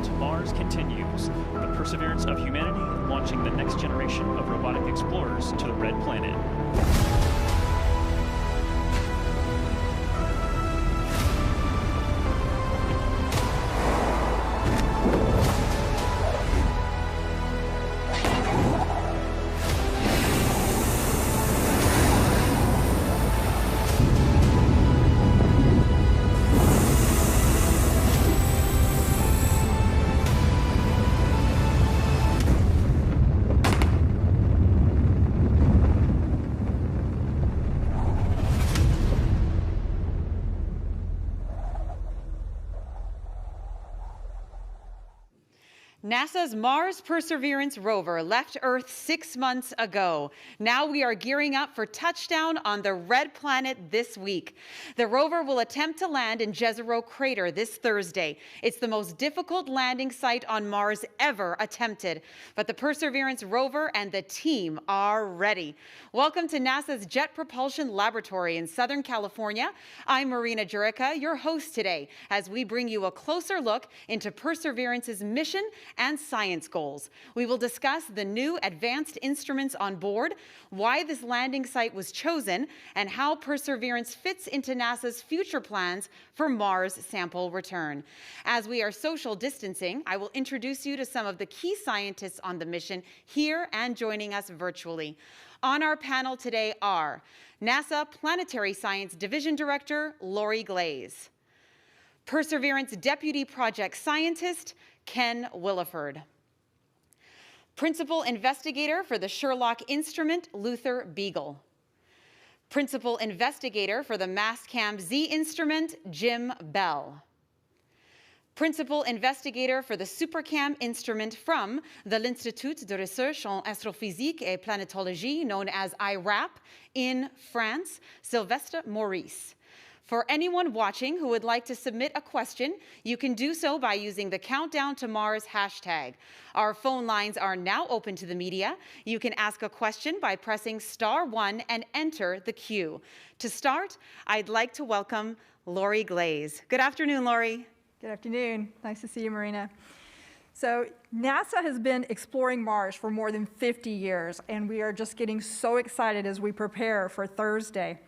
to Mars continues. The perseverance of humanity launching the next generation of robotic explorers to the Red Planet. NASA's Mars Perseverance rover left Earth 6 months ago. Now we are gearing up for touchdown on the Red Planet this week. The rover will attempt to land in Jezero Crater this Thursday. It's the most difficult landing site on Mars ever attempted. But the Perseverance rover and the team are ready. Welcome to NASA's Jet Propulsion Laboratory in Southern California. I'm Marina Jurica, your host today, as we bring you a closer look into Perseverance's mission and science goals. We will discuss the new advanced instruments on board, why this landing site was chosen, and how Perseverance fits into NASA's future plans for Mars sample return. As we are social distancing, I will introduce you to some of the key scientists on the mission here and joining us virtually. On our panel today are NASA Planetary Science Division Director Lori Glaze, Perseverance Deputy Project Scientist Ken Williford, Principal Investigator for the Sherlock Instrument Luther Beagle, Principal Investigator for the Mastcam Z Instrument Jim Bell, Principal Investigator for the SuperCam instrument from the l'Institut de Recherche en Astrophysique et Planetologie, known as IRAP, in France, Sylvestre Maurice. For anyone watching who would like to submit a question, you can do so by using the Countdown to Mars hashtag. Our phone lines are now open to the media. You can ask a question by pressing *1 and enter the queue. To start, I'd like to welcome Lori Glaze. Good afternoon, Lori. Good afternoon. Nice to see you, Marina. So NASA has been exploring Mars for more than 50 years, and we are just getting so excited as we prepare for Thursday.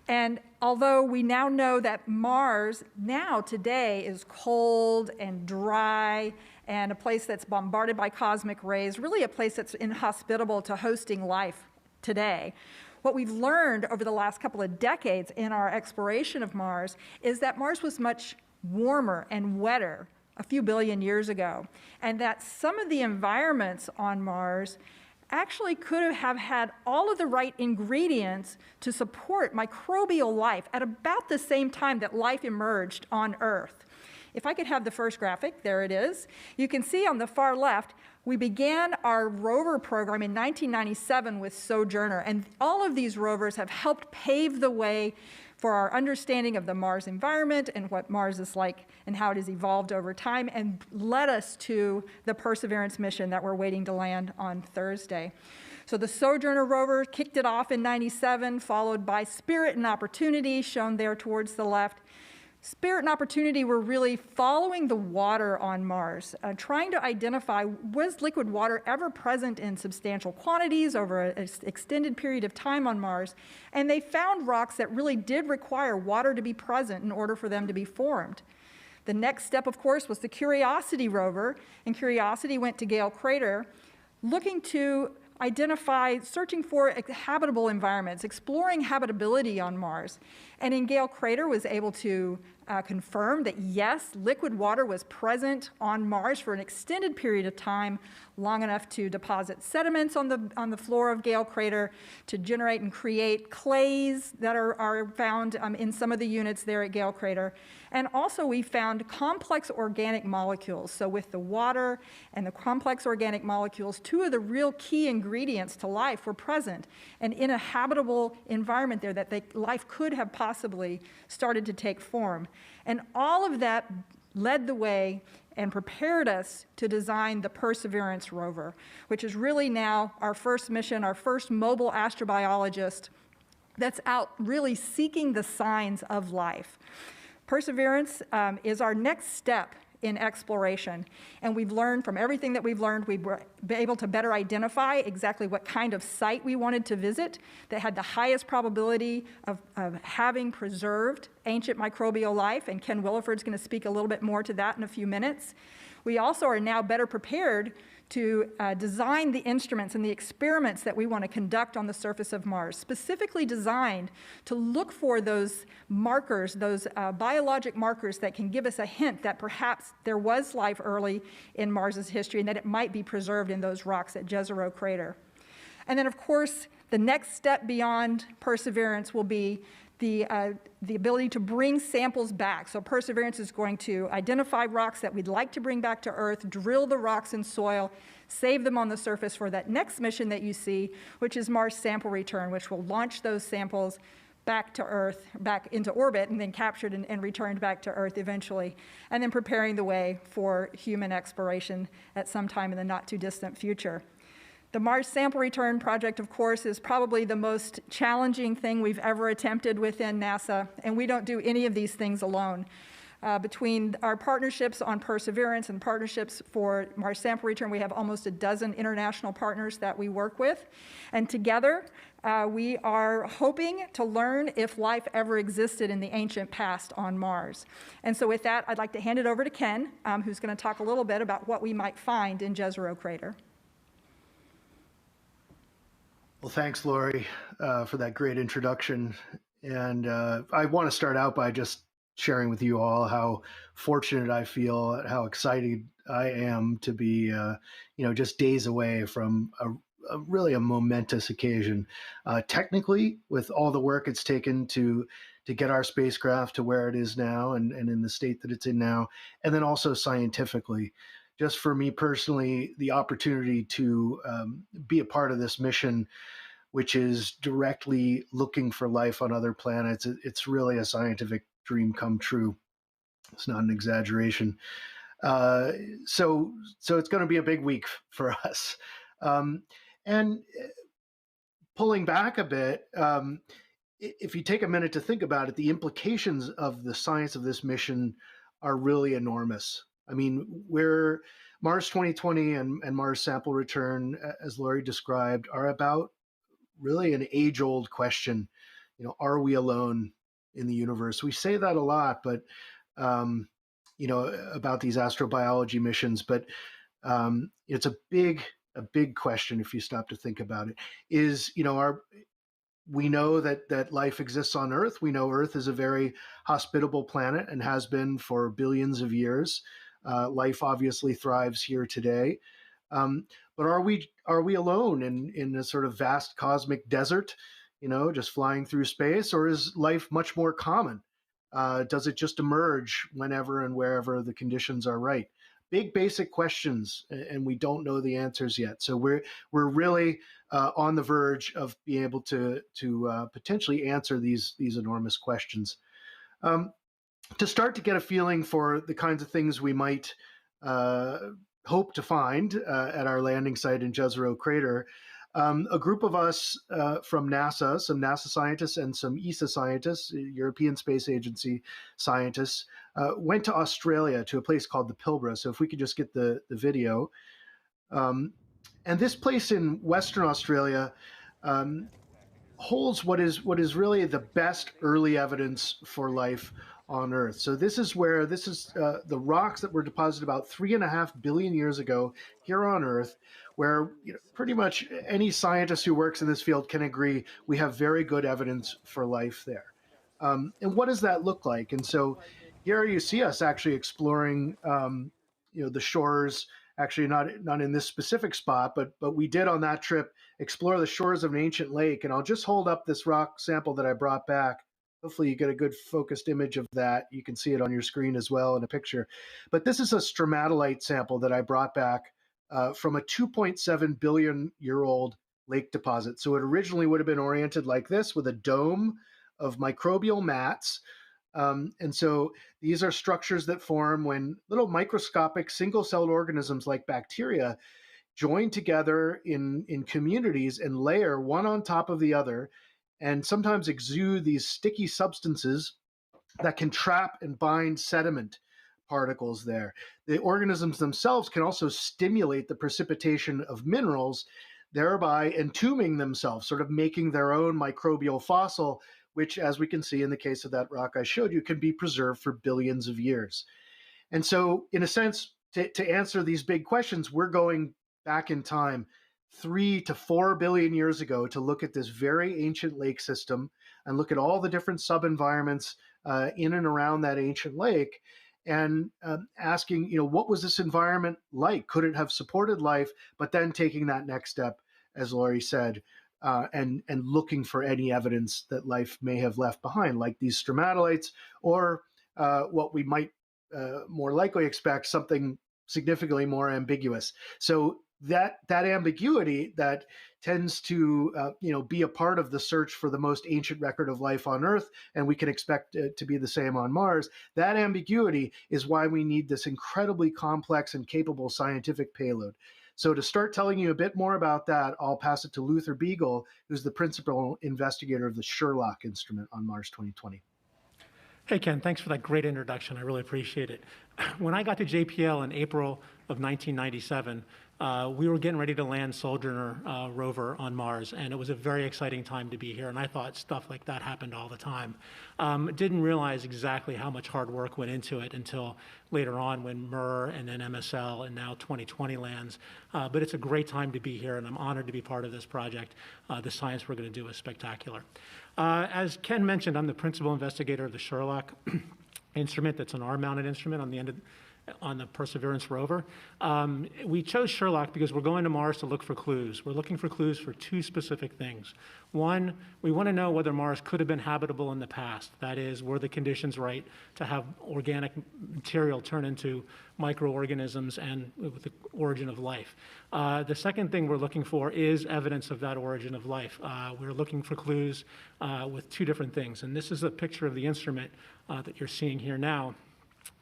And although we now know that Mars now today is cold and dry and a place that's bombarded by cosmic rays, really a place that's inhospitable to hosting life today, what we've learned over the last couple of decades in our exploration of Mars is that Mars was much warmer and wetter a few billion years ago, and that some of the environments on Mars actually could have had all of the right ingredients to support microbial life at about the same time that life emerged on Earth. If I could have the first graphic, there it is. You can see on the far left, we began our rover program in 1997 with Sojourner, and all of these rovers have helped pave the way for our understanding of the Mars environment and what Mars is like and how it has evolved over time, and led us to the Perseverance mission that we're waiting to land on Thursday. So the Sojourner rover kicked it off in '97, followed by Spirit and Opportunity, shown there towards the left. Spirit and Opportunity were really following the water on Mars, trying to identify, was liquid water ever present in substantial quantities over an extended period of time on Mars? And they found rocks that really did require water to be present in order for them to be formed. The next step, of course, was the Curiosity rover, and Curiosity went to Gale Crater, looking to identify, searching for habitable environments, exploring habitability on Mars. And in Gale Crater was able to confirm that yes, liquid water was present on Mars for an extended period of time, long enough to deposit sediments on the floor of Gale Crater, to generate and create clays that are found in some of the units there at Gale Crater. And also we found complex organic molecules. So with the water and the complex organic molecules, two of the real key ingredients to life were present, and in a habitable environment there that life could have possibly started to take form. And all of that led the way and prepared us to design the Perseverance rover, which is really now our first mission, our first mobile astrobiologist that's out really seeking the signs of life. Perseverance is our next step in exploration. And we've learned from everything that we've learned, we've been able to better identify exactly what kind of site we wanted to visit that had the highest probability of having preserved ancient microbial life, and Ken Williford's going to speak a little bit more to that in a few minutes. We also are now better prepared to design the instruments and the experiments that we want to conduct on the surface of Mars, specifically designed to look for those markers, those biologic markers that can give us a hint that perhaps there was life early in Mars's history and that it might be preserved in those rocks at Jezero Crater. And then, of course, the next step beyond Perseverance will be the ability to bring samples back. So Perseverance is going to identify rocks that we'd like to bring back to Earth, drill the rocks in soil, save them on the surface for that next mission that you see, which is Mars Sample Return, which will launch those samples back to Earth, back into orbit, and then captured and returned back to Earth eventually, and then preparing the way for human exploration at some time in the not too distant future. The Mars Sample Return project, of course, is probably the most challenging thing we've ever attempted within NASA, and we don't do any of these things alone. Between our partnerships on Perseverance and partnerships for Mars Sample Return, we have almost a dozen international partners that we work with. And together, we are hoping to learn if life ever existed in the ancient past on Mars. And so with that, I'd like to hand it over to Ken, who's going to talk a little bit about what we might find in Jezero Crater. Well, thanks, Lori, for that great introduction. And I want to start out by just sharing with you all how fortunate I feel, how excited I am to be, just days away from really a momentous occasion. Technically, with all the work it's taken to get our spacecraft to where it is now and in the state that it's in now, and then also scientifically. Just for me personally, the opportunity to be a part of this mission, which is directly looking for life on other planets, it's really a scientific dream come true. It's not an exaggeration. So it's going to be a big week for us. And pulling back a bit, if you take a minute to think about it, the implications of the science of this mission are really enormous. I mean, where Mars 2020 and Mars Sample Return, as Lori described, are about really an age-old question. Are we alone in the universe? We say that a lot, but about these astrobiology missions, but it's a big question if you stop to think about it. We know that life exists on Earth. We know Earth is a very hospitable planet and has been for billions of years. Life obviously thrives here today. But are we alone in a sort of vast cosmic desert, just flying through space, or is life much more common? Does it just emerge whenever and wherever the conditions are right? Big basic questions, and we don't know the answers yet. So we're really on the verge of being able to potentially answer these enormous questions. To start to get a feeling for the kinds of things we might hope to find at our landing site in Jezero Crater, a group of us from NASA, some NASA scientists and some ESA scientists, European Space Agency scientists, went to Australia to a place called the Pilbara. So if we could just get the video. And this place in Western Australia holds what is really the best early evidence for life on Earth. So this is the rocks that were deposited about 3.5 billion years ago here on Earth, where pretty much any scientist who works in this field can agree we have very good evidence for life there. And what does that look like? And so here you see us actually exploring the shores, actually not in this specific spot, but we did on that trip explore the shores of an ancient lake. And I'll just hold up this rock sample that I brought back. Hopefully you get a good focused image of that. You can see it on your screen as well in a picture. But this is a stromatolite sample that I brought back from a 2.7 billion year old lake deposit. So it originally would have been oriented like this with a dome of microbial mats. And so these are structures that form when little microscopic single-celled organisms like bacteria join together in communities and layer one on top of the other, and sometimes exude these sticky substances that can trap and bind sediment, particles there. The organisms themselves can also stimulate the precipitation of minerals, thereby entombing themselves, sort of making their own microbial fossil, which, as we can see in the case of that rock I showed you, can be preserved for billions of years. And so, in a sense, to answer these big questions, we're going back in time 3 to 4 billion years ago to look at this very ancient lake system and look at all the different sub-environments in and around that ancient lake, and asking, what was this environment like? Could it have supported life? But then taking that next step, as Laurie said, and looking for any evidence that life may have left behind, like these stromatolites, or what we might more likely expect, something significantly more ambiguous. So that ambiguity that tends to be a part of the search for the most ancient record of life on Earth, and we can expect it to be the same on Mars. That ambiguity is why we need this incredibly complex and capable scientific payload. So to start telling you a bit more about that, I'll pass it to Luther Beagle, who's the principal investigator of the Sherlock instrument on Mars 2020. Hey, Ken, thanks for that great introduction. I really appreciate it. When I got to JPL in April of 1997, we were getting ready to land Sojourner Rover on Mars, and it was a very exciting time to be here, and I thought stuff like that happened all the time. Didn't realize exactly how much hard work went into it until later on when MER and then MSL and now 2020 lands. But it's a great time to be here, and I'm honored to be part of this project. The science we're going to do is spectacular. As Ken mentioned, I'm the principal investigator of the Sherlock instrument. That's an arm-mounted instrument on the end of on the Perseverance rover. We chose Sherlock because we're going to Mars to look for clues. We're looking for clues for two specific things. One, we want to know whether Mars could have been habitable in the past. That is, were the conditions right to have organic material turn into microorganisms and with the origin of life. The second thing we're looking for is evidence of that origin of life. We're looking for clues with two different things. And this is a picture of the instrument that you're seeing here now.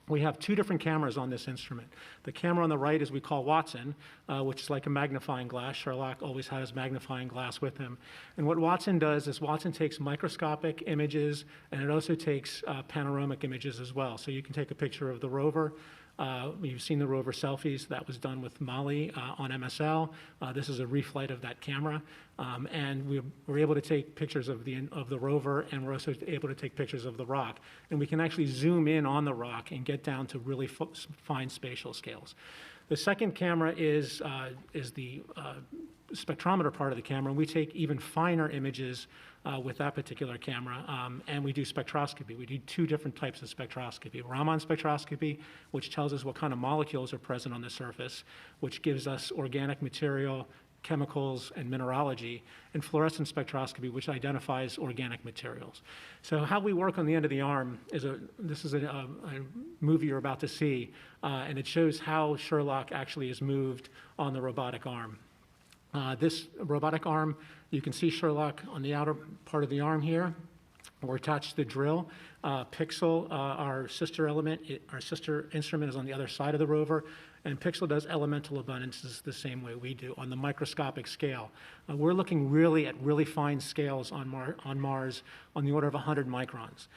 We have two different cameras on this instrument. The camera on the right is we call Watson, which is like a magnifying glass. Sherlock always has magnifying glass with him. And what Watson does is Watson takes microscopic images, and it also takes panoramic images as well. So you can take a picture of the rover. You've seen the rover selfies. That was done with Molly on MSL. This is a reflight of that camera. And we were able to take pictures of the rover, and we're also able to take pictures of the rock. And we can actually zoom in on the rock and get down to really fine spatial scales. The second camera is the spectrometer part of the camera, and we take even finer images with that particular camera, and we do spectroscopy. We do two different types of spectroscopy. Raman spectroscopy, which tells us what kind of molecules are present on the surface, which gives us organic material, chemicals, and mineralogy, and fluorescence spectroscopy, which identifies organic materials. So how we work on the end of the arm is this is a movie you're about to see, and it shows how Sherlock actually is moved on the robotic arm. This robotic arm, you can see Sherlock on the outer part of the arm here. We're attached to the drill. Pixel, our sister element, our sister instrument is on the other side of the rover, and Pixel does elemental abundances the same way we do on the microscopic scale. We're looking really at really fine scales on Mars on the order of 100 microns.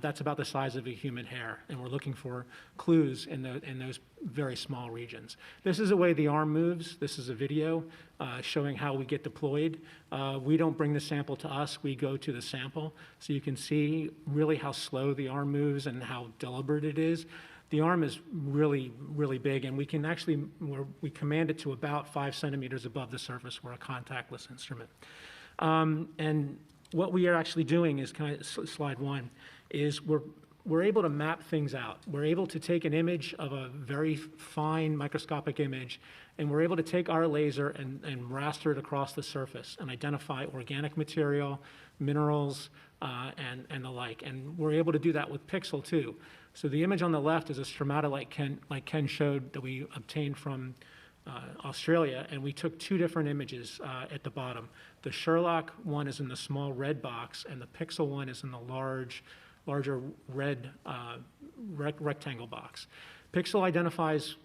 That's about the size of a human hair, and we're looking for clues in those very small regions. This is the way the arm moves. This is a video showing how we get deployed. We don't bring the sample to us. We go to the sample. So you can see really how slow the arm moves and how deliberate it is. The arm is really, really big, and we can actually, we command it to about 5 centimeters above the surface. We're a contactless instrument. And what we are actually doing is, slide one, is we're able to map things out. We're able to take an image of a very fine microscopic image, and we're able to take our laser and raster it across the surface and identify organic material, minerals, and the like. And we're able to do that with Pixel too. So the image on the left is a stromatolite like Ken showed that we obtained from Australia, and we took two different images at the bottom. The Sherlock one is in the small red box, and the Pixel one is in the larger red rectangle box. Pixel identifies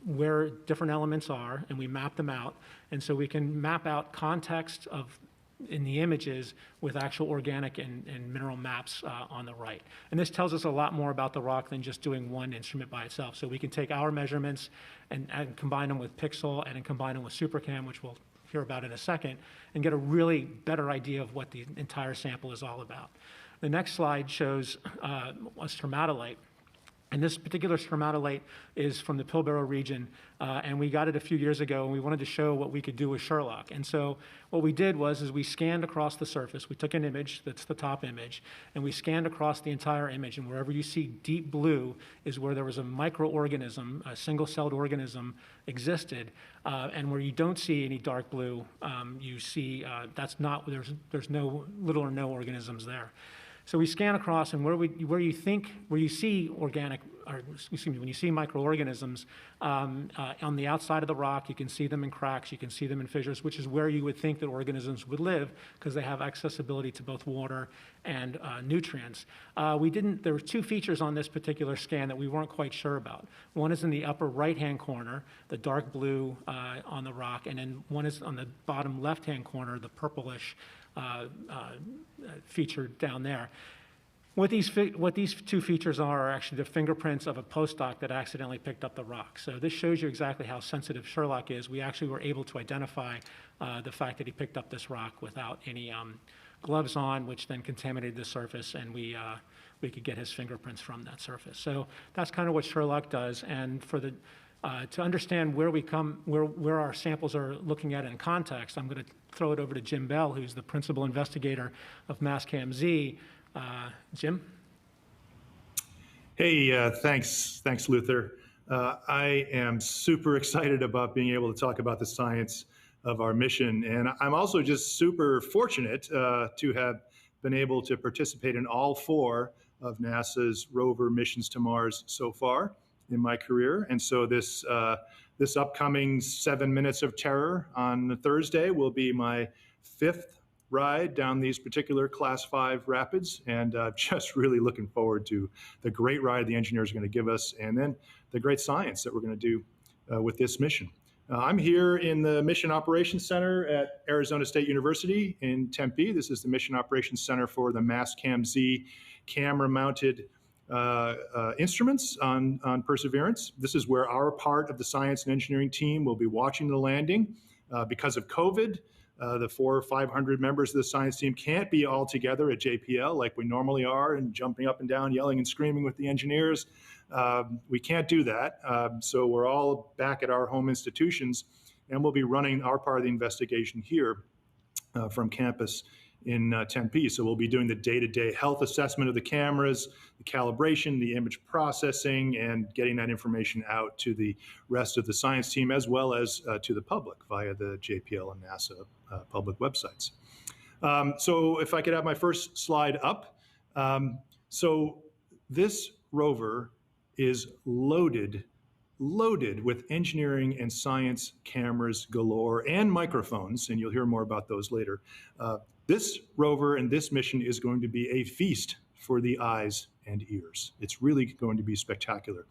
where different elements are, and we map them out. And so we can map out context of in the images with actual organic and mineral maps on the right. And this tells us a lot more about the rock than just doing one instrument by itself. So we can take our measurements and combine them with Pixel and then combine them with SuperCam, which we'll hear about in a second, and get a really better idea of what the entire sample is all about. The next slide shows a stromatolite. And this particular stromatolite is from the Pilbara region, and we got it a few years ago, and we wanted to show what we could do with Sherlock. And so what we did is we scanned across the surface. We took an image, that's the top image, and we scanned across the entire image, and wherever you see deep blue is where there was a microorganism, a single-celled organism existed, and where you don't see any dark blue, you see there's no little or no organisms there. So we scan across, and where you see organic, or excuse me, when you see microorganisms on the outside of the rock, you can see them in cracks, you can see them in fissures, which is where you would think that organisms would live because they have accessibility to both water and nutrients. There were two features on this particular scan that we weren't quite sure about. One is in the upper right-hand corner, the dark blue on the rock, and then one is on the bottom left-hand corner, the purplish feature down there. What these two features are actually the fingerprints of a postdoc that accidentally picked up the rock. So this shows you exactly how sensitive Sherlock is. We actually were able to identify the fact that he picked up this rock without any gloves on, which then contaminated the surface, and we could get his fingerprints from that surface. So that's kind of what Sherlock does. And for to understand where our samples are looking at in context, I'm going to throw it over to Jim Bell, who's the principal investigator of Mastcam-Z. Jim? Hey, thanks, Luther. I am super excited about being able to talk about the science of our mission, and I'm also just super fortunate to have been able to participate in all 4 of NASA's rover missions to Mars so far in my career. And so this upcoming 7 Minutes of Terror on Thursday will be my 5th ride down these particular Class 5 rapids, and just really looking forward to the great ride the engineers are going to give us, and then the great science that we're going to do with this mission. I'm here in the Mission Operations Center at Arizona State University in Tempe. This is the Mission Operations Center for the Mastcam-Z camera-mounted instruments on Perseverance. This is where our part of the science and engineering team will be watching the landing. Because of COVID, the 400 or 500 members of the science team can't be all together at JPL like we normally are and jumping up and down, yelling and screaming with the engineers. We can't do that. So we're all back at our home institutions, and we'll be running our part of the investigation here from campus in Tempe. So we'll be doing the day-to-day health assessment of the cameras, the calibration, the image processing, and getting that information out to the rest of the science team, as well as to the public via the JPL and NASA public websites. So if I could have my first slide up. So this rover is loaded with engineering and science cameras galore and microphones, and you'll hear more about those later. This rover and this mission is going to be a feast for the eyes and ears. It's really going to be spectacular.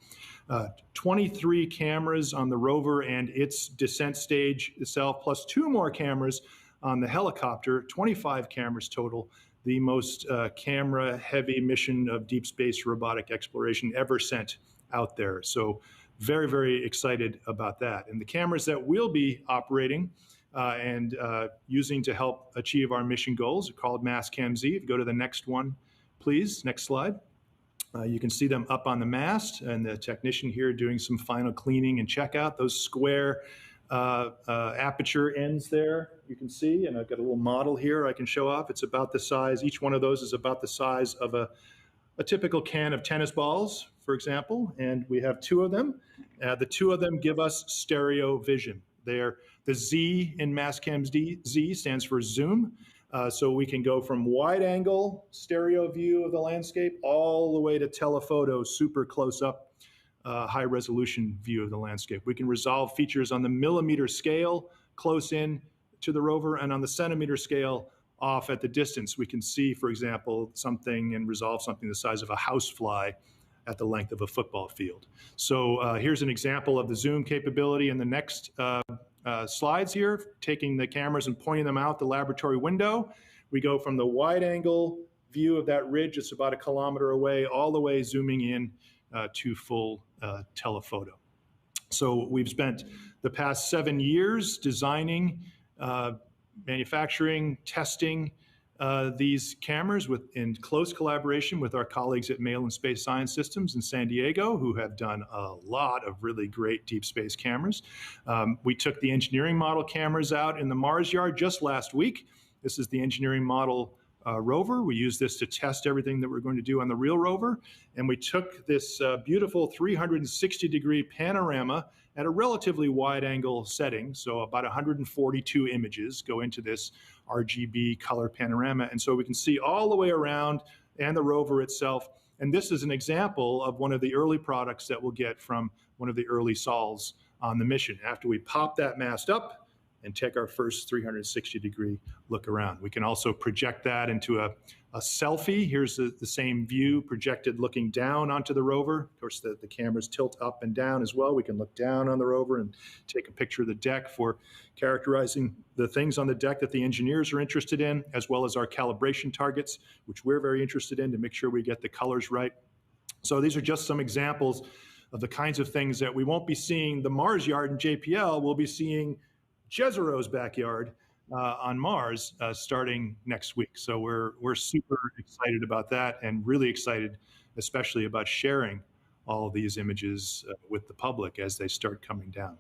23 cameras on the rover and its descent stage itself, plus 2 more cameras on the helicopter, 25 cameras total, the most camera-heavy mission of deep space robotic exploration ever sent out there. So very, very excited about that. And the cameras that we'll be operating and using to help achieve our mission goals are called Mastcam-Z. If you go to the next one, please, next slide. You can see them up on the mast, and the technician here doing some final cleaning and checkout. Those square aperture ends there, you can see, and I've got a little model here I can show off. It's about the size, each one of those is about the size of a typical can of tennis balls, for example, and we have 2 of them. The 2 of them give us stereo vision. They're the Z in Mastcam-Z stands for zoom. So we can go from wide angle stereo view of the landscape all the way to telephoto, super close up, high resolution view of the landscape. We can resolve features on the millimeter scale close in to the rover, and on the centimeter scale off at the distance. We can see, for example, something and resolve something the size of a housefly at the length of a football field. So here's an example of the zoom capability in the next slides here, taking the cameras and pointing them out the laboratory window. We go from the wide angle view of that ridge, it's about 1 kilometer away, all the way zooming in to full telephoto. So we've spent the past 7 years designing, manufacturing, testing these cameras in close collaboration with our colleagues at Mail and Space Science Systems in San Diego, who have done a lot of really great deep space cameras. We took the engineering model cameras out in the Mars yard just last week. This is the engineering model rover. We used this to test everything that we're going to do on the real rover. And we took this beautiful 360-degree panorama at a relatively wide angle setting. So about 142 images go into this RGB color panorama. And so we can see all the way around and the rover itself. And this is an example of one of the early products that we'll get from one of the early sols on the mission. After we pop that mast up and take our first 360-degree look around. We can also project that into a selfie. Here's the same view projected looking down onto the rover. Of course, the cameras tilt up and down as well. We can look down on the rover and take a picture of the deck for characterizing the things on the deck that the engineers are interested in, as well as our calibration targets, which we're very interested in to make sure we get the colors right. So these are just some examples of the kinds of things that we won't be seeing the Mars yard in JPL. We'll be seeing Jezero's backyard on Mars starting next week. So we're super excited about that, and really excited especially about sharing all of these images with the public as they start coming down.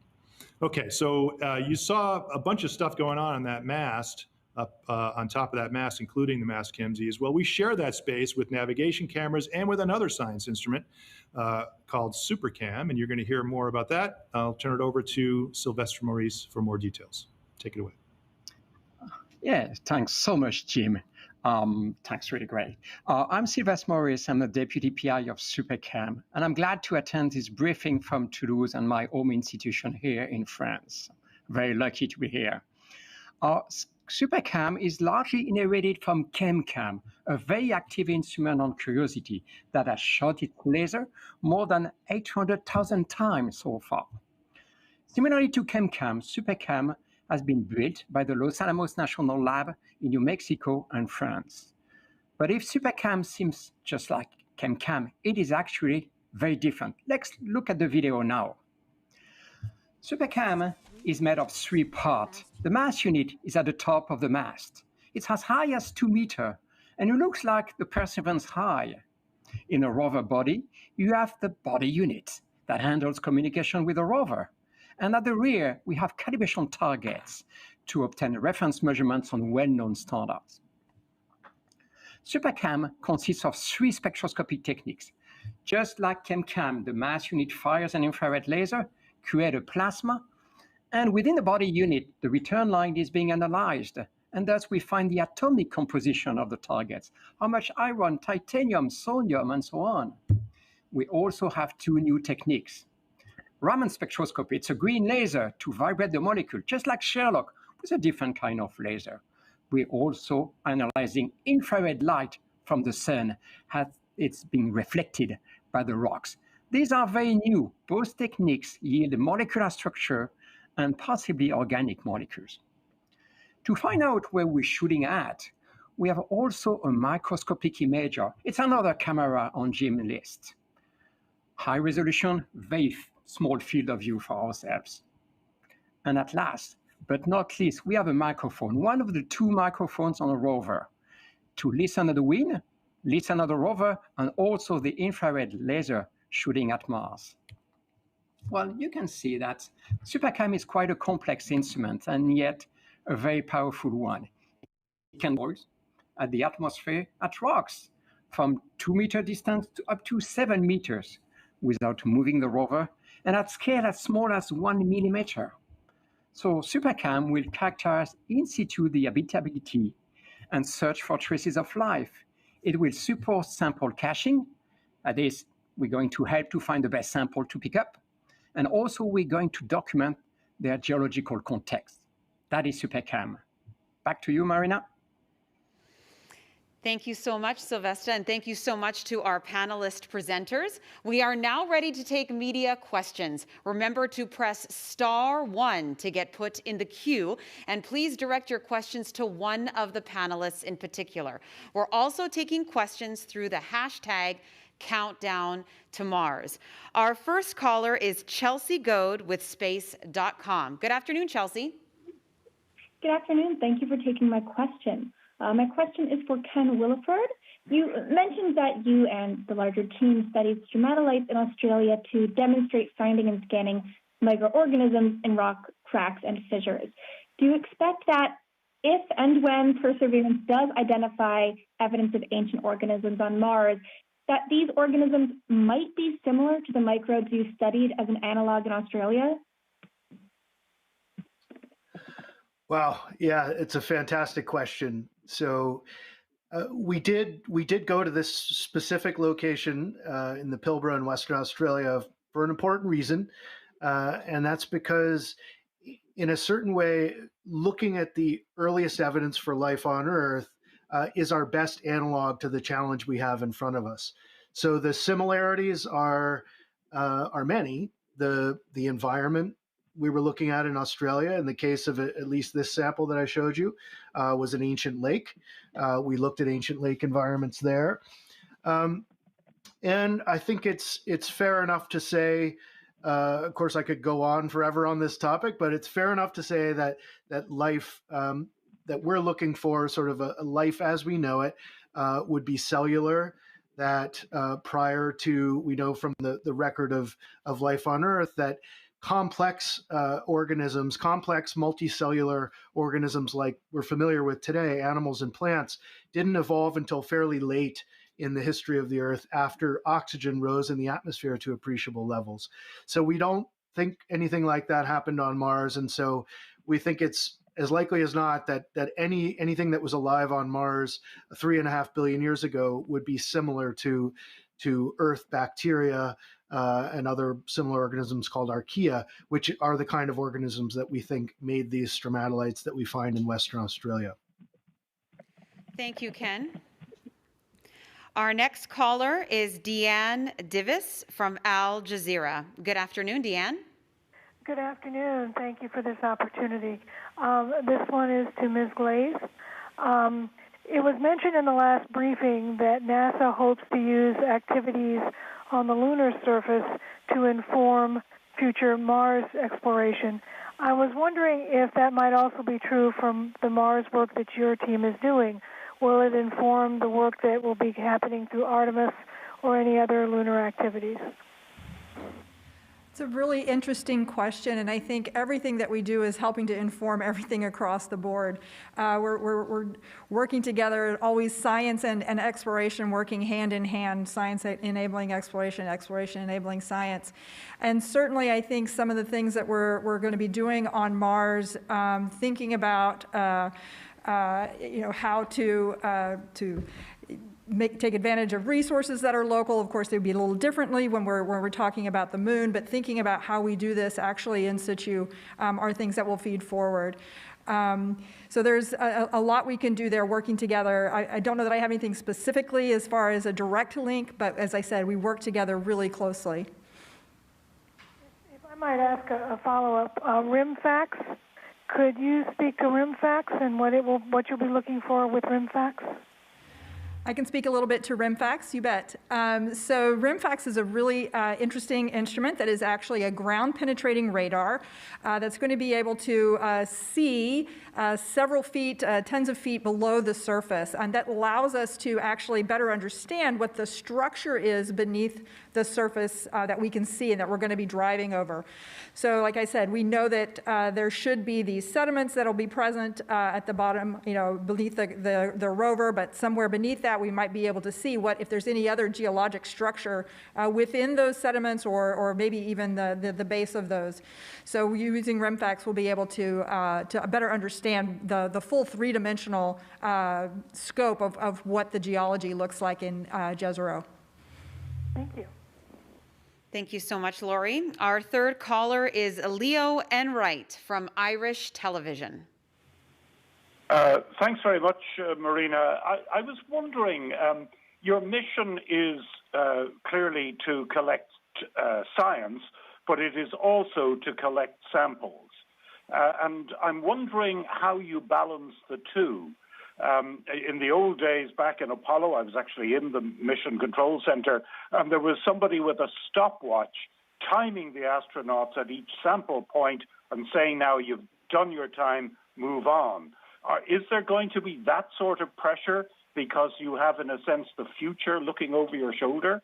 Okay, so you saw a bunch of stuff going on that mast, up on top of that mast, including the mast CAMZs. Well, we share that space with navigation cameras and with another science instrument called SuperCam, and you're going to hear more about that. I'll turn it over to Sylvestre Maurice for more details. Take it away. Yeah, thanks so much, Jim. Thanks, really great. I'm Sylvestre Maurice. I'm the Deputy PI of SuperCam, and I'm glad to attend this briefing from Toulouse and my home institution here in France. Very lucky to be here. SuperCam is largely inherited from ChemCam, a very active instrument on Curiosity that has shot its laser more than 800,000 times so far. Similarly to ChemCam, SuperCam has been built by the Los Alamos National Lab in New Mexico and France. But if SuperCam seems just like ChemCam, it is actually very different. Let's look at the video now. SuperCam is made of 3 parts. The mast unit is at the top of the mast. It's as high as 2 meters, and it looks like the Perseverance high. In a rover body, you have the body unit that handles communication with the rover. And at the rear, we have calibration targets to obtain reference measurements on well-known standards. SuperCam consists of 3 spectroscopic techniques. Just like ChemCam, the mast unit fires an infrared laser, creates a plasma, and within the body unit, the return line is being analyzed, and thus we find the atomic composition of the targets, how much iron, titanium, sodium, and so on. We also have 2 new techniques. Raman spectroscopy, it's a green laser to vibrate the molecule, just like Sherlock, with a different kind of laser. We're also analyzing infrared light from the sun as it's being reflected by the rocks. These are very new. Both techniques yield molecular structure and possibly organic molecules. To find out where we're shooting at, we have also a microscopic imager. It's another camera on Jim's list. High resolution, very small field of view for ourselves. And at last, but not least, we have a microphone, one of the 2 microphones on a rover, to listen at the wind, listen at the rover, and also the infrared laser shooting at Mars. Well, you can see that SuperCam is quite a complex instrument, and yet a very powerful one. It can look at the atmosphere at rocks from 2 meter distance to up to 7 meters without moving the rover, and at scale as small as 1 millimeter. So SuperCam will characterize in situ the habitability and search for traces of life. It will support sample caching. That is, we're going to help to find the best sample to pick up. And also we're going to document their geological context. That is SuperCam. Back to you, Marina. Thank you so much, Sylvester, and thank you so much to our panelist presenters. We are now ready to take media questions. Remember to press *1 to get put in the queue, and please direct your questions to one of the panelists in particular. We're also taking questions through the hashtag Countdown to Mars. Our first caller is Chelsea Goad with Space.com. Good afternoon, Chelsea. Good afternoon. Thank you for taking my question. My question is for Ken Williford. You mentioned that you and the larger team studied stromatolites in Australia to demonstrate finding and scanning microorganisms in rock cracks and fissures. Do you expect that if and when Perseverance does identify evidence of ancient organisms on Mars, that these organisms might be similar to the microbes you studied as an analog in Australia? Wow, yeah, it's a fantastic question. So we did go to this specific location in the Pilbara in Western Australia for an important reason, and that's because, in a certain way, looking at the earliest evidence for life on Earth is our best analog to the challenge we have in front of us. So the similarities are many. The environment we were looking at in Australia, in the case of at least this sample that I showed you, was an ancient lake. We looked at ancient lake environments there. And I think it's fair enough to say, of course, I could go on forever on this topic, but it's fair enough to say that life that we're looking for, sort of a life as we know it, would be cellular. That prior to, we know from the record of life on Earth, that complex organisms, complex multicellular organisms like we're familiar with today, animals and plants, didn't evolve until fairly late in the history of the Earth after oxygen rose in the atmosphere to appreciable levels. So we don't think anything like that happened on Mars. And so we think it's as likely as not that anything that was alive on Mars 3.5 billion years ago would be similar to Earth bacteria and other similar organisms called archaea, which are the kind of organisms that we think made these stromatolites that we find in Western Australia. Thank you, Ken. Our next caller is Deanne Divis from Al Jazeera. Good afternoon, Deanne. Good afternoon. Thank you for this opportunity. This one is to Ms. Glaze. It was mentioned in the last briefing that NASA hopes to use activities on the lunar surface to inform future Mars exploration. I was wondering if that might also be true from the Mars work that your team is doing. Will it inform the work that will be happening through Artemis or any other lunar activities? It's a really interesting question, and I think everything that we do is helping to inform everything across the board. We're working together, always science and exploration working hand in hand, science enabling exploration, exploration enabling science. And certainly I think some of the things that we're going to be doing on Mars, thinking about how to take advantage of resources that are local. Of course, they would be a little differently when we're talking about the moon, but thinking about how we do this actually in situ are things that will feed forward. So there's a lot we can do there working together. I don't know that I have anything specifically as far as a direct link, but as I said, we work together really closely. If I might ask a follow-up, RIMFAX, could you speak to RIMFAX and what you'll be looking for with RIMFAX? I can speak a little bit to RIMFAX, you bet. So RIMFAX is a really interesting instrument that is actually a ground-penetrating radar that's going to be able to see several feet, tens of feet below the surface. And that allows us to actually better understand what the structure is beneath the surface that we can see and that we're going to be driving over. So like I said, we know that there should be these sediments that will be present at the bottom, beneath the rover, but somewhere beneath that we might be able to see if there's any other geologic structure within those sediments or maybe even the base of those. So using RIMFAX, we'll be able to better understand the full three-dimensional scope of what the geology looks like in Jezero. Thank you. Thank you so much, Lori. Our third caller is Leo Enright from Irish Television. Thanks very much, Marina. I was wondering, your mission is clearly to collect science, but it is also to collect samples. And I'm wondering how you balance the two. In the old days, back in Apollo, I was actually in the Mission Control Center, and there was somebody with a stopwatch timing the astronauts at each sample point and saying, now you've done your time, move on. Is there going to be that sort of pressure because you have, in a sense, the future looking over your shoulder?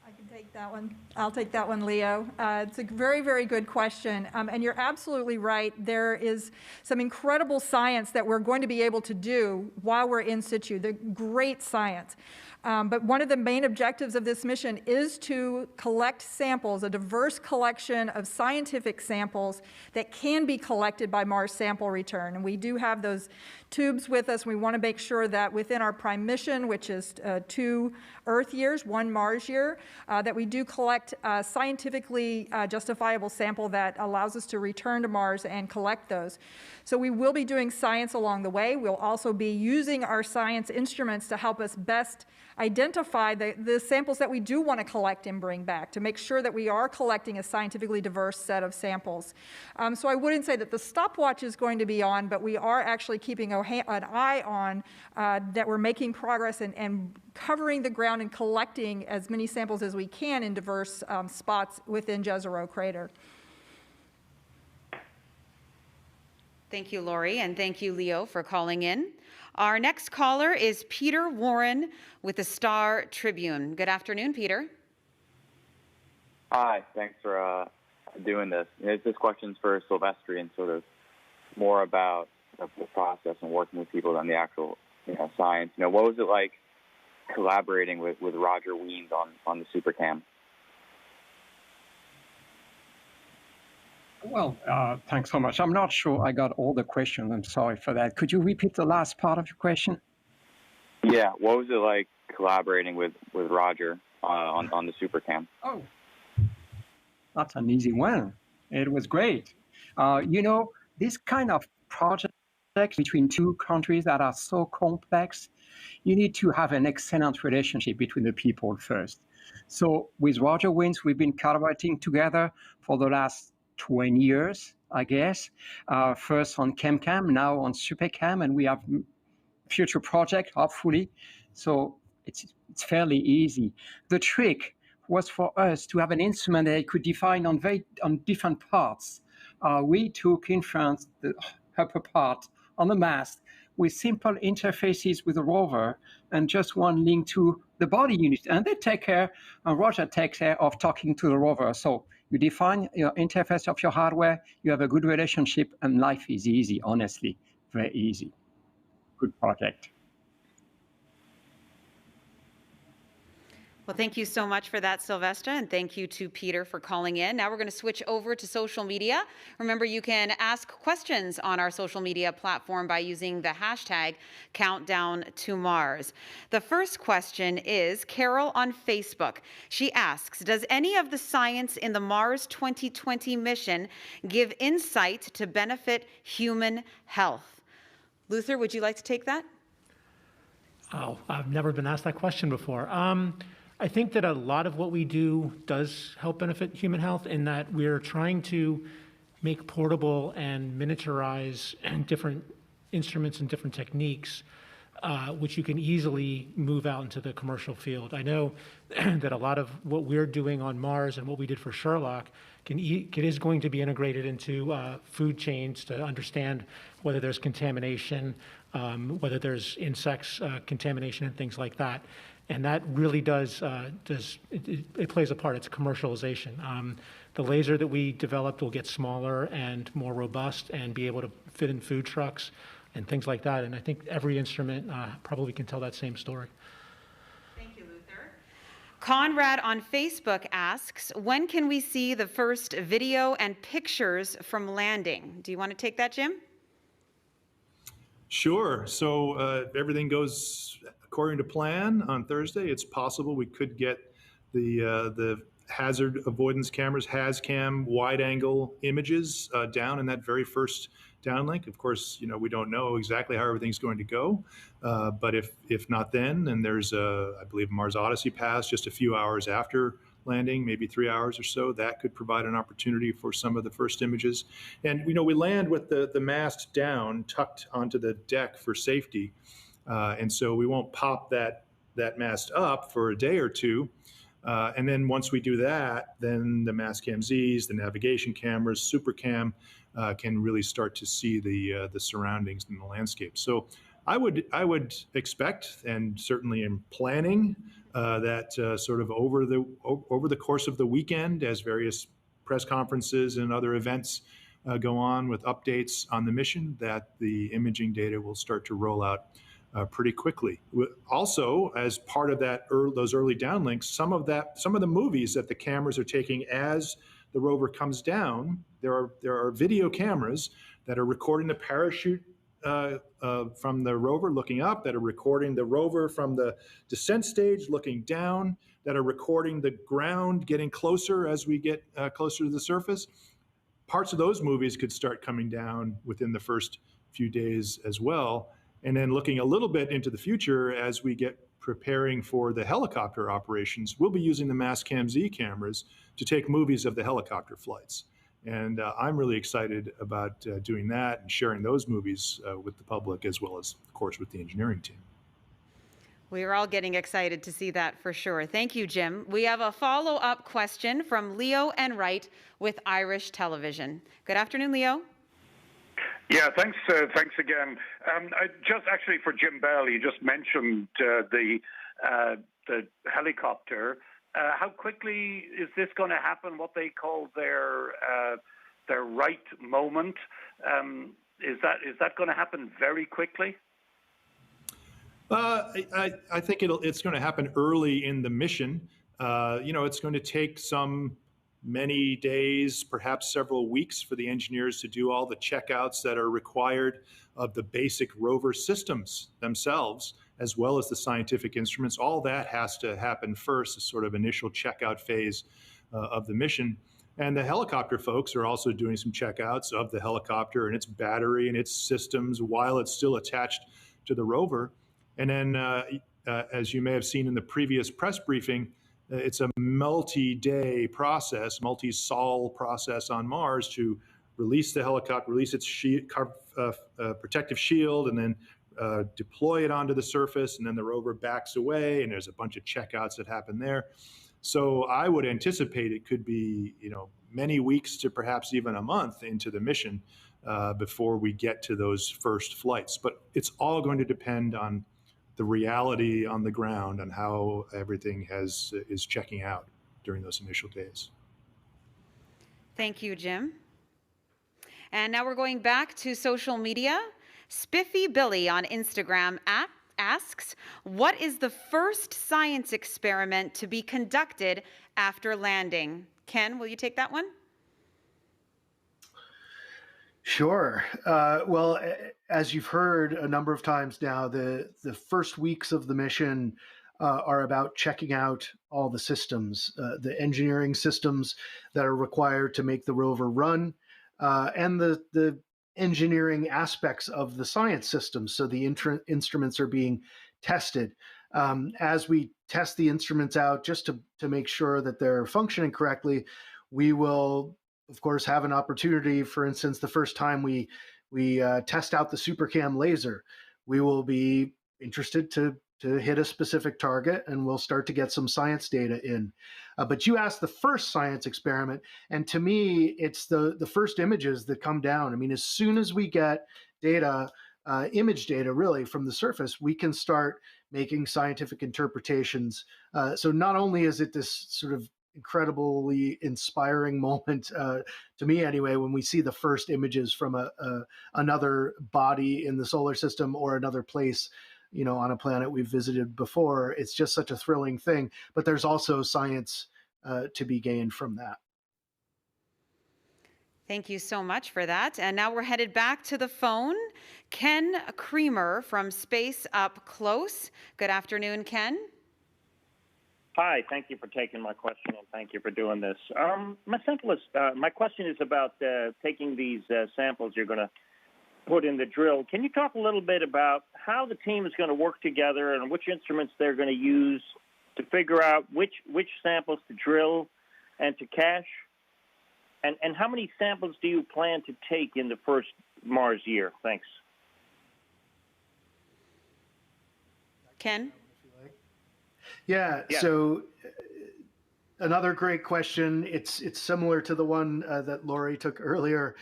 I can take that one. I'll take that one, Leo. It's a very, very good question. And you're absolutely right. There is some incredible science that we're going to be able to do while we're in situ, the great science. But one of the main objectives of this mission is to collect samples, a diverse collection of scientific samples that can be collected by Mars Sample Return. And we do have those tubes with us. We want to make sure that within our prime mission, which is 2 Earth years, 1 Mars year, that we do collect a scientifically justifiable sample that allows us to return to Mars and collect those. So we will be doing science along the way. We'll also be using our science instruments to help us best identify the samples that we do want to collect and bring back to make sure that we are collecting a scientifically diverse set of samples. So I wouldn't say that the stopwatch is going to be on, but we are actually keeping an eye on that we're making progress and covering the ground and collecting as many samples as we can in diverse spots within Jezero Crater. Thank you, Lori, and thank you, Leo, for calling in. Our next caller is Peter Warren with the Star Tribune. Good afternoon, Peter. Hi, thanks for doing this. This question's for Silvestri and sort of more about the process and working with people on the actual science. What was it like collaborating with Roger Wiens on the SuperCam? Well, thanks so much. I'm not sure I got all the questions. I'm sorry for that. Could you repeat the last part of your question? Yeah, what was it like collaborating with Roger on the SuperCam? Oh, that's an easy one. It was great. This kind of project between two countries that are so complex, you need to have an excellent relationship between the people first. So with Roger Wiens, we've been collaborating together for the last 20 years, I guess. First on ChemCam, now on SuperCam, and we have future project, hopefully. So it's fairly easy. The trick was for us to have an instrument that could define on different parts. We took in France the upper part on the mast with simple interfaces with the rover and just one link to the body unit. And they take care, and Roger takes care of talking to the rover. So you define your interface of your hardware, you have a good relationship, and life is easy, honestly, very easy. Good project. Well, thank you so much for that, Sylvester, and thank you to Peter for calling in. Now we're going to switch over to social media. Remember, you can ask questions on our social media platform by using the hashtag #CountdownToMars. The first question is Carol on Facebook. She asks, does any of the science in the Mars 2020 mission give insight to benefit human health? Luther, would you like to take that? Oh, I've never been asked that question before. I think that a lot of what we do does help benefit human health in that we're trying to make portable and miniaturize different instruments and different techniques, which you can easily move out into the commercial field. I know that a lot of what we're doing on Mars and what we did for Sherlock is going to be integrated into food chains to understand whether there's contamination, whether there's insects contamination and things like that. And that really does it plays a part. It's commercialization. The laser that we developed will get smaller and more robust and be able to fit in food trucks and things like that. And I think every instrument probably can tell that same story. Thank you, Luther. Conrad on Facebook asks, when can we see the first video and pictures from landing? Do you want to take that, Jim? Sure. So if everything goes according to plan on Thursday, it's possible we could get the hazard avoidance cameras, HazCam, wide-angle images down in that very first downlink. Of course, we don't know exactly how everything's going to go, but if not then there's I believe Mars Odyssey pass just a few hours after landing, maybe 3 hours or so. That could provide an opportunity for some of the first images. And we land with the mast down, tucked onto the deck for safety, and so we won't pop that mast up for a day or two. And then once we do that, then the Mastcam Zs, the navigation cameras, SuperCam can really start to see the surroundings and the landscape. So I would expect, and certainly am planning, that sort of over the course of the weekend, as various press conferences and other events go on with updates on the mission, that the imaging data will start to roll out pretty quickly. Also, as part of those early downlinks, some of the movies that the cameras are taking as the rover comes down, there are video cameras that are recording the parachute from the rover looking up, that are recording the rover from the descent stage looking down, that are recording the ground getting closer as we get closer to the surface. Parts of those movies could start coming down within the first few days as well. And then looking a little bit into the future, as we get preparing for the helicopter operations, we'll be using the Mastcam Z cameras to take movies of the helicopter flights. And I'm really excited about doing that and sharing those movies with the public, as well as, of course, with the engineering team. We are all getting excited to see that for sure. Thank you, Jim. We have a follow-up question from Leo Enright with Irish Television. Good afternoon, Leo. Yeah, thanks again. Just actually for Jim Bell, you just mentioned the helicopter. How quickly is this going to happen? What they call their right moment? Is that going to happen very quickly? I think it's going to happen early in the mission. It's going to take many days, perhaps several weeks, for the engineers to do all the checkouts that are required of the basic rover systems themselves, as well as the scientific instruments. All that has to happen first, a sort of initial checkout phase of the mission. And the helicopter folks are also doing some checkouts of the helicopter and its battery and its systems while it's still attached to the rover. And then, as you may have seen in the previous press briefing, it's a multi-day process, multi-sol process on Mars to release the helicopter, release its protective shield, and then deploy it onto the surface, and then the rover backs away, and there's a bunch of checkouts that happen there. So I would anticipate it could be, many weeks to perhaps even a month into the mission before we get to those first flights. But it's all going to depend on the reality on the ground and how everything is checking out during those initial days. Thank you, Jim. And now we're going back to social media. Spiffy Billy on Instagram asks, what is the first science experiment to be conducted after landing? Ken, will you take that one? Sure. Well, as you've heard a number of times now, the first weeks of the mission are about checking out all the systems, the engineering systems that are required to make the rover run, and the engineering aspects of the science systems. So the instruments are being tested. As we test the instruments out, just to make sure that they're functioning correctly, we will, of course, have an opportunity. For instance, the first time we test out the SuperCam laser, we will be interested to hit a specific target, and we'll start to get some science data in. But you asked the first science experiment, and to me, it's the first images that come down. I mean, as soon as we get data, image data really from the surface, we can start making scientific interpretations. So not only is it this sort of incredibly inspiring moment, to me anyway, when we see the first images from another body in the solar system or another place, on a planet we've visited before. It's just such a thrilling thing. But there's also science to be gained from that. Thank you so much for that. And now we're headed back to the phone. Ken Creamer from Space Up Close. Good afternoon, Ken. Hi, thank you for taking my question, and thank you for doing this. My question is about taking these samples you're going to put in the drill. Can you talk a little bit about how the team is going to work together and which instruments they're going to use to figure out which samples to drill and to cache? And how many samples do you plan to take in the first Mars year? Thanks. Ken? Yeah. So another great question. It's similar to the one that Lori took earlier,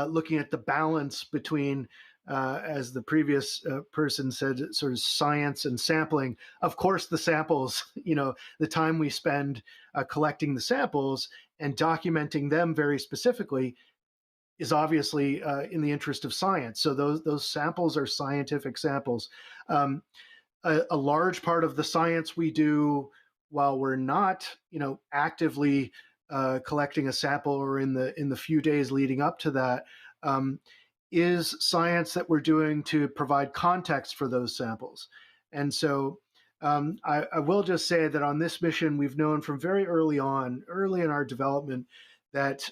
looking at the balance between, as the previous person said, sort of science and sampling. Of course, the samples, the time we spend collecting the samples and documenting them very specifically is obviously in the interest of science. So those samples are scientific samples. A large part of the science we do while we're not, actively collecting a sample or in the few days leading up to that, is science that we're doing to provide context for those samples. And so I will just say that on this mission, we've known from very early in our development, that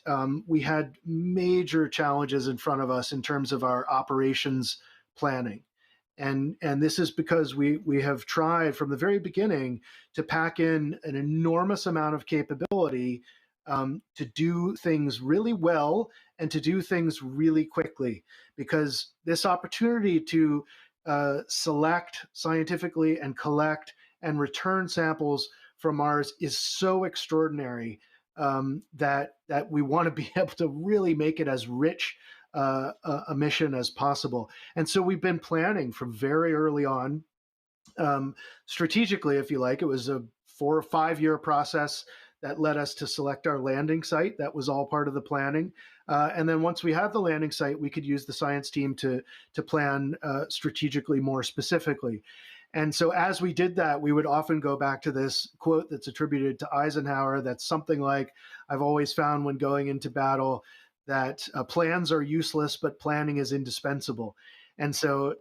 we had major challenges in front of us in terms of our operations planning. And this is because we have tried from the very beginning to pack in an enormous amount of capability to do things really well and to do things really quickly, because this opportunity to select scientifically and collect and return samples from Mars is so extraordinary that we want to be able to really make it as rich a mission as possible. And so we've been planning from very early on, strategically, if you like. It was a 4 or 5 year process that led us to select our landing site. That was all part of the planning. And then once we had the landing site, we could use the science team to plan strategically more specifically. And so as we did that, we would often go back to this quote that's attributed to Eisenhower. That's something like, I've always found when going into battle that plans are useless, but planning is indispensable. And so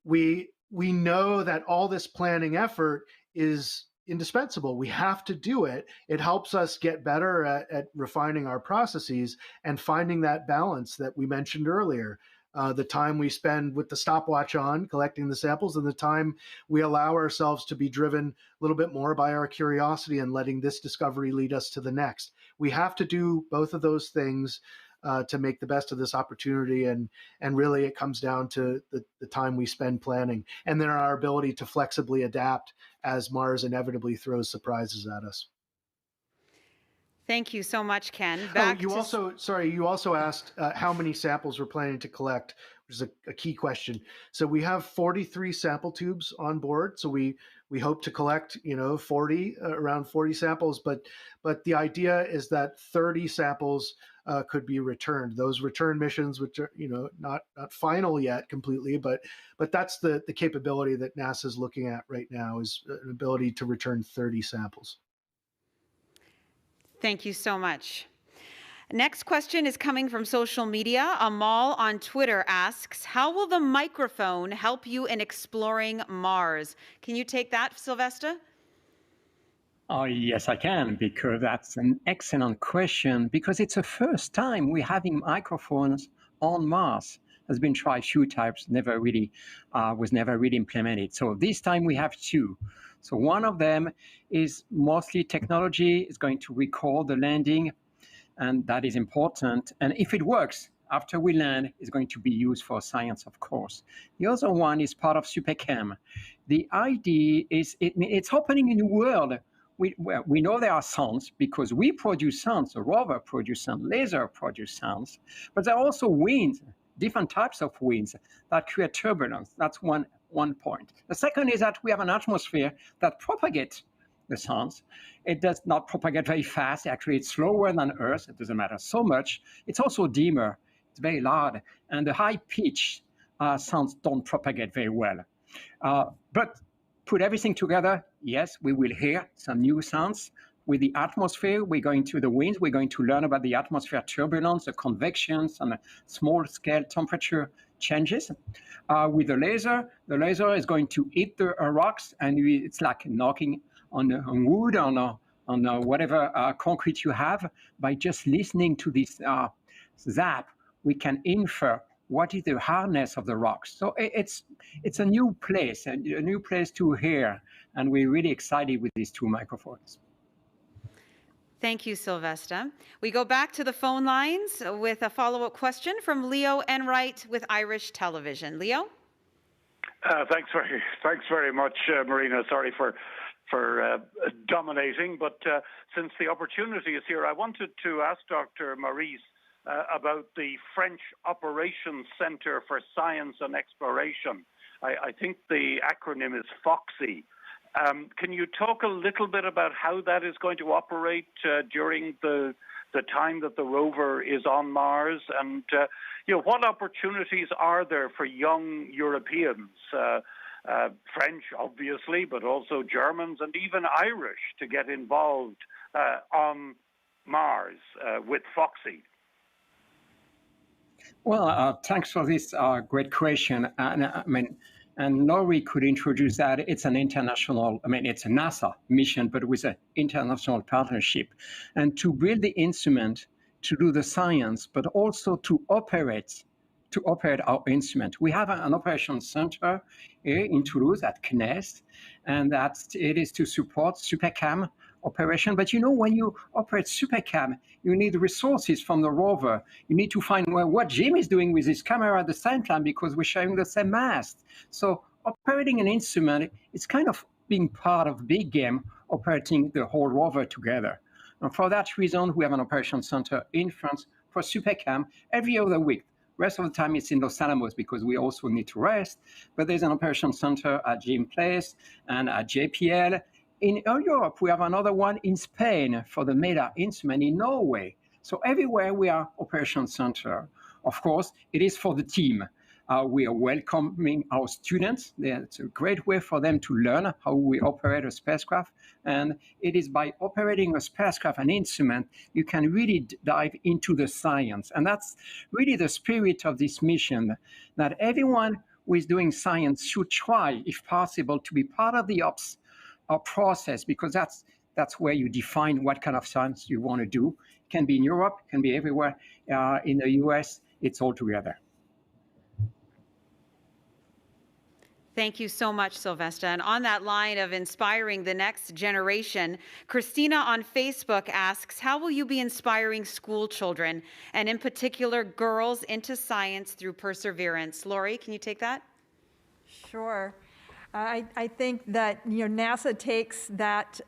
we know that all this planning effort is indispensable. We have to do it. It helps us get better at refining our processes and finding that balance that we mentioned earlier. The time we spend with the stopwatch on collecting the samples and the time we allow ourselves to be driven a little bit more by our curiosity and letting this discovery lead us to the next. We have to do both of those things to make the best of this opportunity. And really it comes down to the time we spend planning and then our ability to flexibly adapt as Mars inevitably throws surprises at us. Thank you so much, Ken. You also asked how many samples we're planning to collect, which is a key question. So we have 43 sample tubes on board. So we hope to collect, around 40 samples, but the idea is that 30 samples could be returned. Those return missions, which are, not final yet completely, but that's the capability that NASA is looking at right now, is an ability to return 30 samples. Thank you so much. Next question is coming from social media. Amal on Twitter asks, how will the microphone help you in exploring Mars? Can you take that, Sylvester? Oh, yes, I can, because that's an excellent question, because it's the first time we're having microphones on Mars. Has been tried a few times, was never really implemented. So this time we have two. So one of them is mostly technology, is going to record the landing, and that is important. And if it works, after we land, it's going to be used for science, of course. The other one is part of SuperChem. The idea is it's opening a new world. We know there are sounds because we produce sounds. The rover produces sound, laser produce sounds, but there are also winds, different types of winds that create turbulence. That's one point. The second is that we have an atmosphere that propagates the sounds. It does not propagate very fast. Actually, it's slower than Earth. It doesn't matter so much. It's also dimmer. It's very loud. And the high pitch sounds don't propagate very well. But put everything together, yes, we will hear some new sounds. With the atmosphere, we're going to the winds. We're going to learn about the atmosphere turbulence, the convections, and the small-scale temperature changes. With the laser is going to hit the rocks, and it's like knocking on wood, on whatever concrete you have. By just listening to this zap, we can infer what is the hardness of the rocks. So it's a new place, a new place to hear, and we're really excited with these two microphones. Thank you, Sylvester. We go back to the phone lines with a follow-up question from Leo Enright with Irish Television. Leo? Thanks very much, Marina. Sorry for dominating, but since the opportunity is here, I wanted to ask Dr. Maurice about the French Operations Center for Science and Exploration. I think the acronym is FOXY. Can you talk a little bit about how that is going to operate during the time that the rover is on Mars, and what opportunities are there for young Europeans, French obviously, but also Germans and even Irish, to get involved on Mars with FOXY? Well, thanks for this great question. And Laurie could introduce that. It's an international, it's a NASA mission, but with an international partnership. And to build the instrument, to do the science, but also to operate our instrument. We have an operations center here in Toulouse at CNES, and it is to support SuperCam operation. But when you operate SuperCam, you need resources from the rover. You need to find what Jim is doing with his camera at the same time, because we're sharing the same mast. So operating an instrument is kind of being part of big game, operating the whole rover together. And for that reason, we have an operations center in France for SuperCam every other week. Rest of the time it's in Los Alamos because we also need to rest. But there's an operations center at Jim Place and at JPL. In Europe, we have another one in Spain for the MEDA instrument, in Norway. So everywhere we are operations center. Of course, it is for the team. We are welcoming our students. It's a great way for them to learn how we operate a spacecraft. And it is by operating a spacecraft, an instrument, you can really dive into the science. And that's really the spirit of this mission, that everyone who is doing science should try, if possible, to be part of the ops process, because that's where you define what kind of science you want to do. It can be in Europe, it can be everywhere. In the US, it's all together. Thank you so much, Sylvester. And on that line of inspiring the next generation, Christina on Facebook asks, how will you be inspiring school children, and in particular girls, into science through perseverance? Laurie, can you take that? Sure. I think that NASA takes that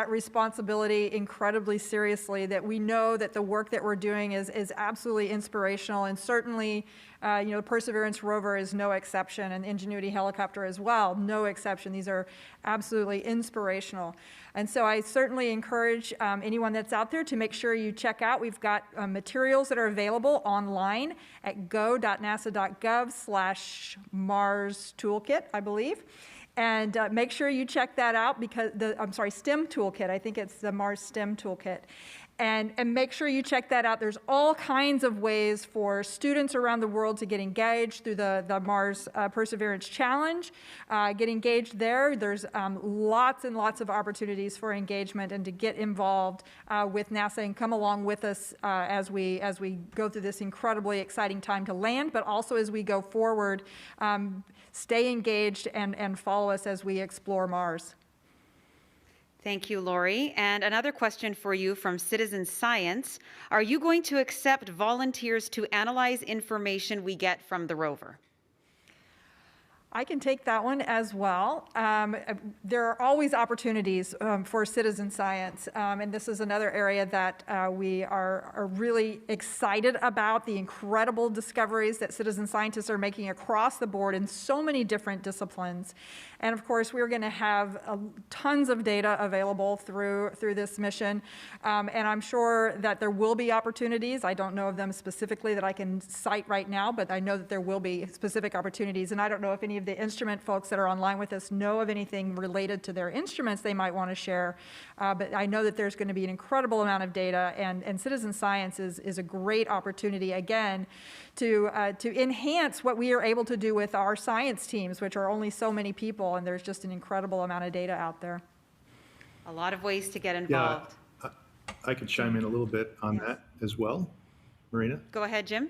responsibility incredibly seriously. That we know that the work that we're doing is absolutely inspirational, and certainly, the Perseverance rover is no exception, and the Ingenuity helicopter as well, no exception. These are absolutely inspirational, and so I certainly encourage anyone that's out there to make sure you check out. We've got materials that are available online at go.nasa.gov/Mars Toolkit, I believe. And make sure you check that out, because STEM Toolkit. I think it's the Mars STEM Toolkit. And make sure you check that out. There's all kinds of ways for students around the world to get engaged through the Mars Perseverance Challenge. Get engaged there. There's lots and lots of opportunities for engagement and to get involved with NASA and come along with us as we go through this incredibly exciting time to land, but also as we go forward. Stay engaged and follow us as we explore Mars. Thank you, Laurie. And another question for you from Citizen Science. Are you going to accept volunteers to analyze information we get from the rover? I can take that one as well. There are always opportunities for citizen science, and this is another area that we are really excited about, the incredible discoveries that citizen scientists are making across the board in so many different disciplines. And of course, we're going to have tons of data available through this mission, and I'm sure that there will be opportunities. I don't know of them specifically that I can cite right now, but I know that there will be specific opportunities, and I don't know if any of the instrument folks that are online with us know of anything related to their instruments they might want to share, but I know that there's going to be an incredible amount of data, and citizen science is a great opportunity, again, to enhance what we are able to do with our science teams, which are only so many people, and there's just an incredible amount of data out there. A lot of ways to get involved. Yeah, I could chime in a little bit on that as well, Marina. Go ahead, Jim.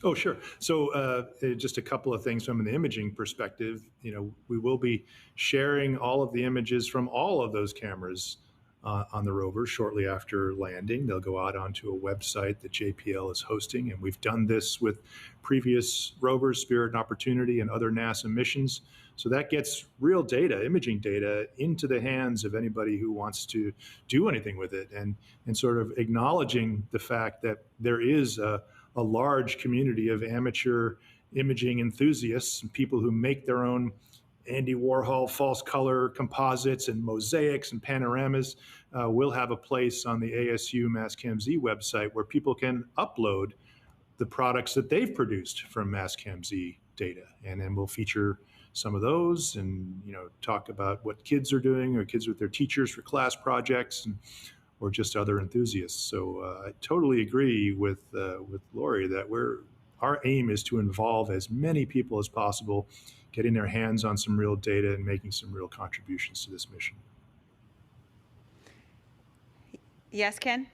Oh, sure. So just a couple of things from an imaging perspective. We will be sharing all of the images from all of those cameras on the rover shortly after landing. They'll go out onto a website that JPL is hosting, and we've done this with previous rovers, Spirit and Opportunity, and other NASA missions. So that gets real data, imaging data, into the hands of anybody who wants to do anything with it, and sort of acknowledging the fact that there is a large community of amateur imaging enthusiasts and people who make their own Andy Warhol false color composites and mosaics and panoramas will have a place on the ASU Mastcam-Z website where people can upload the products that they've produced from Mastcam-Z data. And then we'll feature some of those and talk about what kids are doing or kids with their teachers for class projects or just other enthusiasts. So I totally agree with Lori that our aim is to involve as many people as possible, getting their hands on some real data and making some real contributions to this mission. Yes, Ken?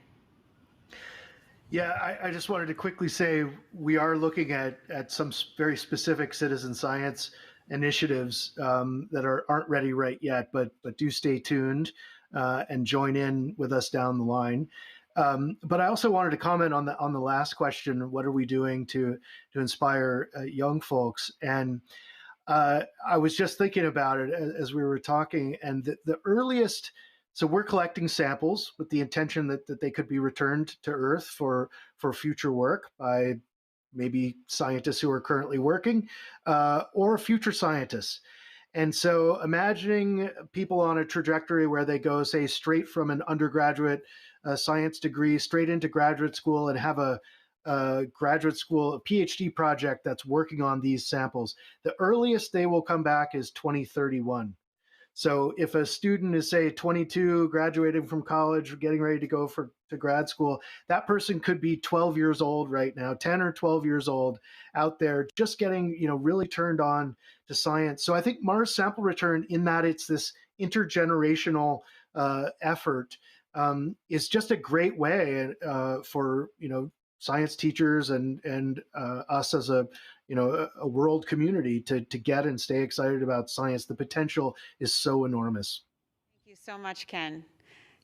Yeah, I just wanted to quickly say we are looking at some very specific citizen science initiatives that aren't ready right yet, but do stay tuned and join in with us down the line. But I also wanted to comment on the last question: what are we doing to inspire young folks? And I was just thinking about it as we were talking, and the earliest. So we're collecting samples with the intention that they could be returned to Earth for future work by maybe scientists who are currently working or future scientists. And so imagining people on a trajectory where they go, say, straight from an undergraduate science degree straight into graduate school and have a graduate school, a PhD project that's working on these samples. The earliest they will come back is 2031. So if a student is, say, 22, graduating from college, getting ready to go to grad school, that person could be 12 years old right now, 10 or 12 years old out there, just getting, really turned on to science. So I think Mars Sample Return, in that it's this intergenerational effort, is just a great way for, science teachers and us as a world community to get and stay excited about science. The potential is so enormous. Thank you so much, Ken.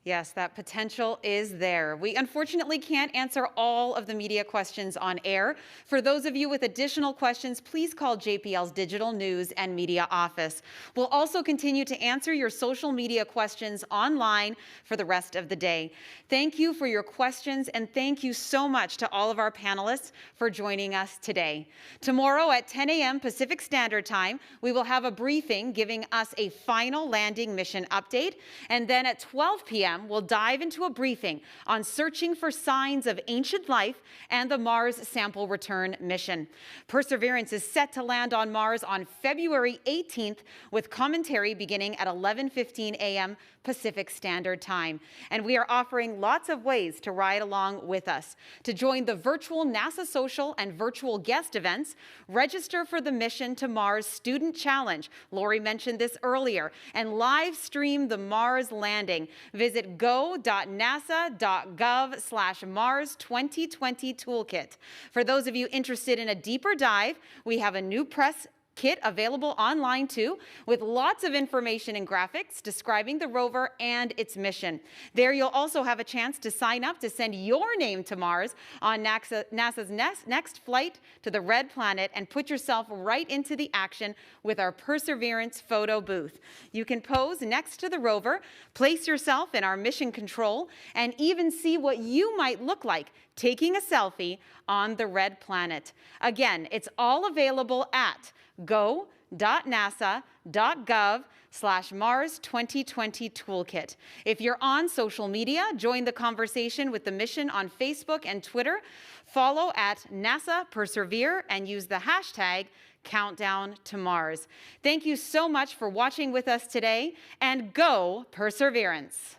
Yes, that potential is there. We unfortunately can't answer all of the media questions on air. For those of you with additional questions, please call JPL's Digital News and Media Office. We'll also continue to answer your social media questions online for the rest of the day. Thank you for your questions, and thank you so much to all of our panelists for joining us today. Tomorrow at 10 a.m. Pacific Standard Time, we will have a briefing giving us a final landing mission update, and then at 12 p.m. we'll dive into a briefing on searching for signs of ancient life and the Mars Sample Return mission. Perseverance is set to land on Mars on February 18th with commentary beginning at 11:15 a.m. Pacific Standard Time. And we are offering lots of ways to ride along with us. To join the virtual NASA social and virtual guest events, register for the Mission to Mars Student Challenge. Lori mentioned this earlier. And live stream the Mars landing. Visit go.nasa.gov/Mars 2020 Toolkit. For those of you interested in a deeper dive, we have a new press kit available online too, with lots of information and graphics describing the rover and its mission. There you'll also have a chance to sign up to send your name to Mars on NASA's next flight to the Red Planet and put yourself right into the action with our Perseverance photo booth. You can pose next to the rover, place yourself in our mission control, and even see what you might look like taking a selfie on the Red Planet. Again, it's all available at go.nasa.gov/Mars 2020 Toolkit. If you're on social media, join the conversation with the mission on Facebook and Twitter. Follow at NASA Persevere and use the hashtag Countdown to Mars. Thank you so much for watching with us today, and go Perseverance!